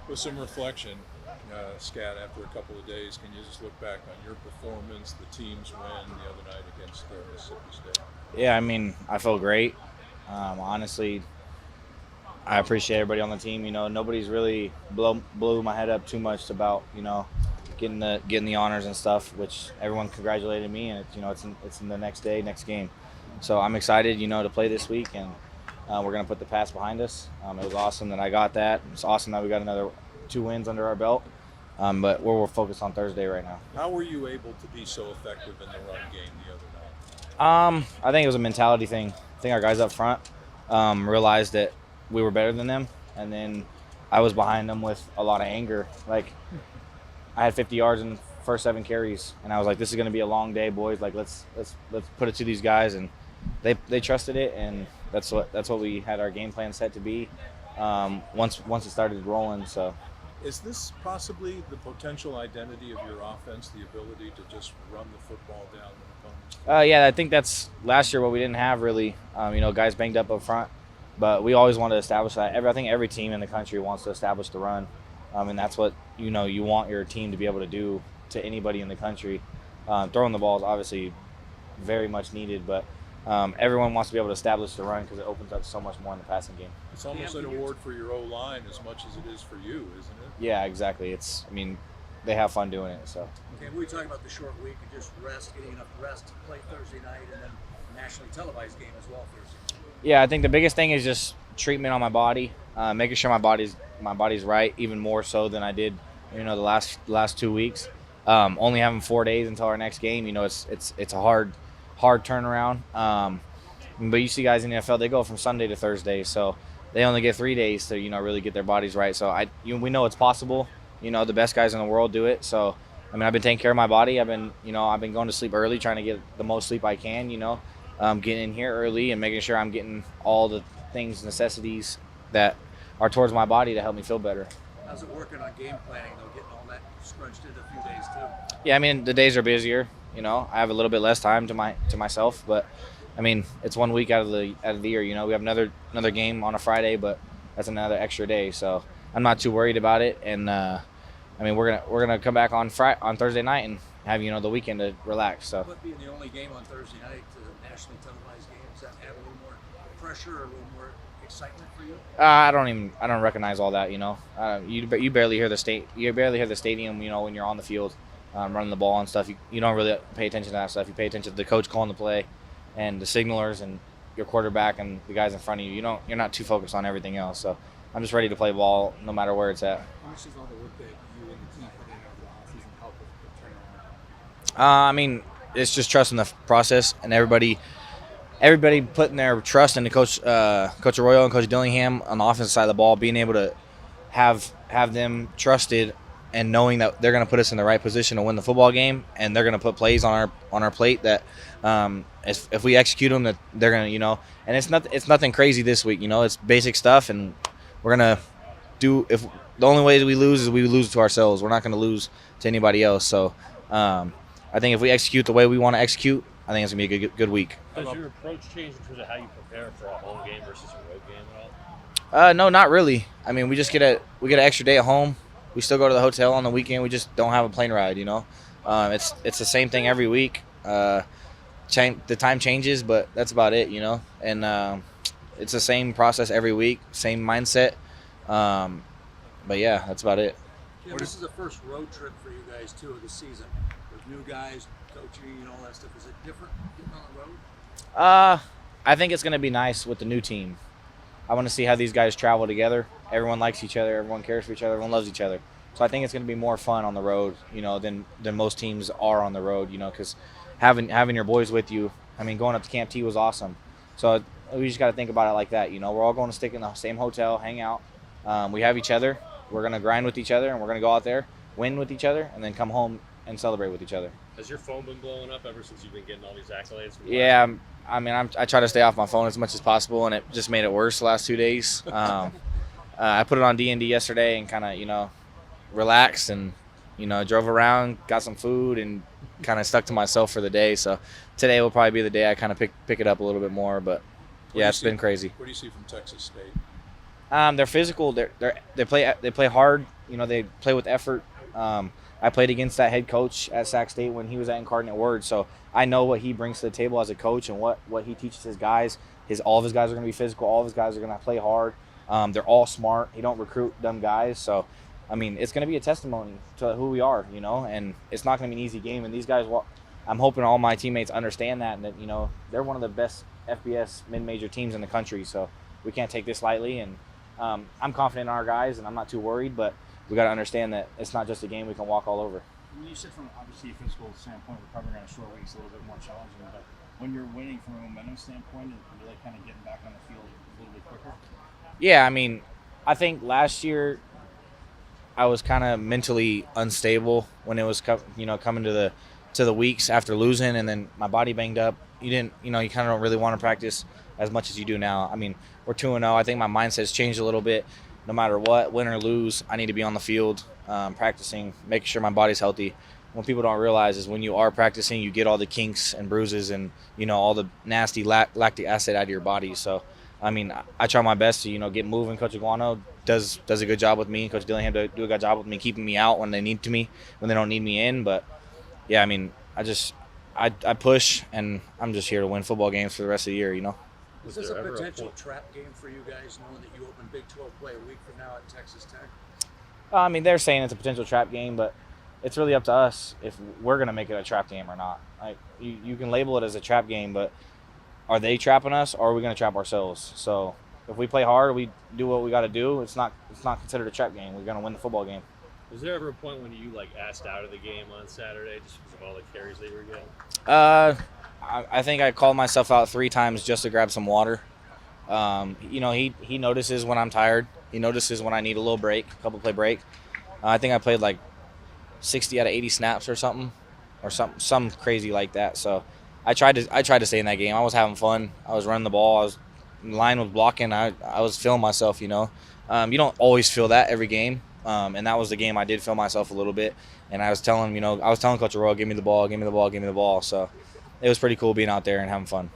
With some reflection, Scat, after a couple of days, can you just look back on your performance, the team's win the other night against Mississippi State? Yeah, I mean, I feel great. Honestly, I appreciate everybody on the team. Nobody's really blew my head up too much about getting the honors and stuff, which everyone congratulated me, and it's in the next day, next game. So I'm excited, to play this week, and we're gonna put the past behind us. It was awesome that I got that. It's awesome that we got another 2 wins under our belt. But we're focused on Thursday right now. How were you able to be so effective in the run game the other night? I think it was a mentality thing. I think our guys up front realized that we were better than them, and then I was behind them with a lot of anger. Like, I had 50 yards in the first 7 carries, and I was like, "This is going to be a long day, boys. Like, let's put it to these guys." And they trusted it, and that's what we had our game plan set to be. Once it started rolling, so. Is this possibly the potential identity of your offense, the ability to just run the football down the opponent's? Yeah, I think that's last year what we didn't have really. Guys banged up front, but we always wanted to establish that. I think every team in the country wants to establish the run, and that's what you want your team to be able to do to anybody in the country. Throwing the ball is obviously very much needed, but everyone wants to be able to establish the run because it opens up so much more in the passing game. It's almost an award for your O-line as much as it is for you, isn't it? Yeah, exactly. They have fun doing it. So. Okay, we were talking about the short week and just rest, getting enough rest to play Thursday night, and then a nationally televised game as well Thursday. Yeah, I think the biggest thing is just treatment on my body, making sure my body's right, even more so than I did, the last 2 weeks. Only having 4 days until our next game, it's a hard turnaround. But you see guys in the NFL, they go from Sunday to Thursday, so they only get 3 days to really get their bodies right. So we know it's possible. The best guys in the world do it. So I've been taking care of my body. I've been going to sleep early, trying to get the most sleep I can. Getting in here early and making sure I'm getting all the necessities that are towards my body to help me feel better. How's it working on game planning though, getting all that scrunched into a few days too? Yeah, the days are busier. I have a little bit less time to myself, but it's 1 week out of the year. We have another game on a Friday, but that's another extra day. So I'm not too worried about it. And we're gonna come back on Thursday night and have the weekend to relax. So. But being the only game on Thursday night, the nationally televised game, does that add a little more pressure or a little more excitement for you? I don't recognize all that. You barely hear the stadium. When you're on the field, running the ball and stuff. You don't really pay attention to that stuff. You pay attention to the coach calling the play, and the signalers and your quarterback and the guys in front of you. You're not too focused on everything else. So I'm just ready to play ball no matter where it's at. How much does all the work that you and the team put in over the offseason help with the turnaround? It's just trusting the process and everybody putting their trust in the Coach Arroyo and Coach Dillingham on the offensive side of the ball, being able to have them trusted and knowing that they're going to put us in the right position to win the football game, and they're going to put plays on our plate that if we execute them, that they're going to and it's nothing crazy this week. It's basic stuff, and we're going to do. If the only way we lose is we lose to ourselves, we're not going to lose to anybody else. So I think if we execute the way we want to execute, I think it's going to be a good week. Does your approach change in terms of how you prepare for a home game versus a road game at all? No, not really. We just get an extra day at home. We still go to the hotel on the weekend. We just don't have a plane ride. It's the same thing every week. The time changes, but that's about it. And it's the same process every week, same mindset. But yeah, that's about it. Jim, this is the first road trip for you guys too of the season. With new guys, coaching, and all that stuff. Is it different getting on the road? I think it's going to be nice with the new team. I want to see how these guys travel together. Everyone likes each other. Everyone cares for each other. Everyone loves each other. So I think it's going to be more fun on the road, than most teams are on the road, because having your boys with you. Going up to Camp T was awesome. So we just got to think about it like that. We're all going to stick in the same hotel, hang out. We have each other. We're going to grind with each other, and we're going to go out there, win with each other, and then come home and celebrate with each other. Has your phone been blowing up ever since you've been getting all these accolades? Yeah, I try to stay off my phone as much as possible, and it just made it worse the last 2 days. I put it on D&D yesterday and kind of, relaxed and, drove around, got some food, and kind of stuck to myself for the day. So today will probably be the day I kind of pick it up a little bit more. But yeah, it's been crazy. What do you see from Texas State? They're physical. They play hard. they play with effort. I played against that head coach at Sac State when he was at Incarnate Word, so I know what he brings to the table as a coach and what he teaches his guys. All of his guys are going to be physical. All of his guys are going to play hard. They're all smart. He don't recruit dumb guys, so I mean, it's going to be a testimony to who we are, and it's not going to be an easy game. And these guys, I'm hoping all my teammates understand that, and that, they're one of the best FBS mid-major teams in the country, so we can't take this lightly. And I'm confident in our guys, and I'm not too worried, but we got to understand that it's not just a game we can walk all over. You said from obviously a physical standpoint, recovering on a short week is a little bit more challenging, but when you're winning from a momentum standpoint, you're like kind of getting back on the field a little bit quicker. Yeah, I mean, I think last year I was kind of mentally unstable when it was coming to the weeks after losing, and then my body banged up. You kind of don't really want to practice as much as you do now. I mean, we're 2-0. I think my mindset's changed a little bit. No matter what, win or lose, I need to be on the field, practicing, making sure my body's healthy. What people don't realize is when you are practicing, you get all the kinks and bruises and, all the nasty lactic acid out of your body. So, I mean, I try my best to, get moving. Coach Iguano does a good job with me. Coach Dillingham do a good job with me, keeping me out when they need me, when they don't need me in. But, yeah, I mean, I push, and I'm just here to win football games for the rest of the year, Is this a potential trap game for you guys, knowing that you open Big 12 play a week from now at Texas Tech? I mean, they're saying it's a potential trap game, but it's really up to us if we're going to make it a trap game or not. Like, you can label it as a trap game, but are they trapping us, or are we going to trap ourselves? So if we play hard, we do what we got to do. It's not considered a trap game. We're going to win the football game. Was there ever a point when you asked out of the game on Saturday just because of all the carries they were getting? I think I called myself out 3 times just to grab some water. He notices when I'm tired. He notices when I need a little break, a couple play break. I think I played 60 out of 80 snaps or something, or some crazy like that. So I tried to stay in that game. I was having fun. I was running the ball. The line was blocking. I was feeling myself. You don't always feel that every game. And that was the game I did feel myself a little bit. And I was telling Coach Arroyo, give me the ball, give me the ball, give me the ball. So it was pretty cool being out there and having fun.